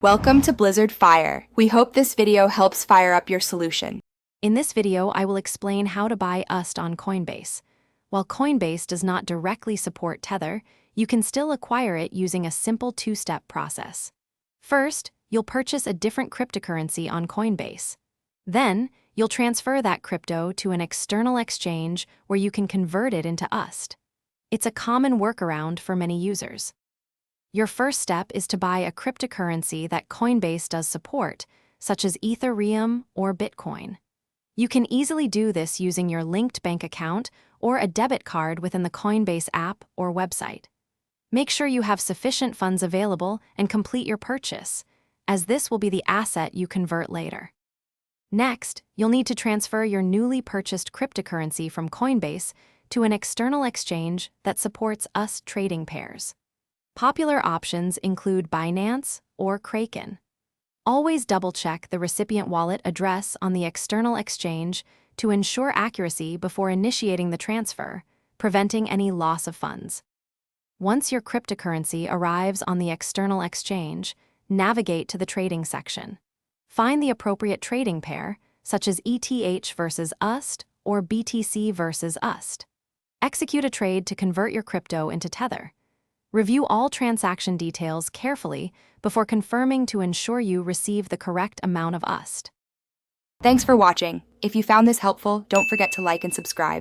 Welcome to Blizzard Fire. We hope this video helps fire up your solution. In this video, I will explain how to buy USD on Coinbase. While Coinbase does not directly support Tether, you can still acquire it using a simple two-step process. First, you'll purchase a different cryptocurrency on Coinbase. Then, you'll transfer that crypto to an external exchange where you can convert it into USD. It's a common workaround for many users. Your first step is to buy a cryptocurrency that Coinbase does support, such as Ethereum or Bitcoin. You can easily do this using your linked bank account or a debit card within the Coinbase app or website. Make sure you have sufficient funds available and complete your purchase, as this will be the asset you convert later. Next, you'll need to transfer your newly purchased cryptocurrency from Coinbase to an external exchange that supports USD trading pairs. Popular options include Binance or Kraken. Always double-check the recipient wallet address on the external exchange to ensure accuracy before initiating the transfer, preventing any loss of funds. Once your cryptocurrency arrives on the external exchange, navigate to the trading section. Find the appropriate trading pair, such as ETH versus USD or BTC versus USD. Execute a trade to convert your crypto into Tether. Review all transaction details carefully before confirming to ensure you receive the correct amount of USD. Thanks for watching. If you found this helpful, don't forget to like and subscribe.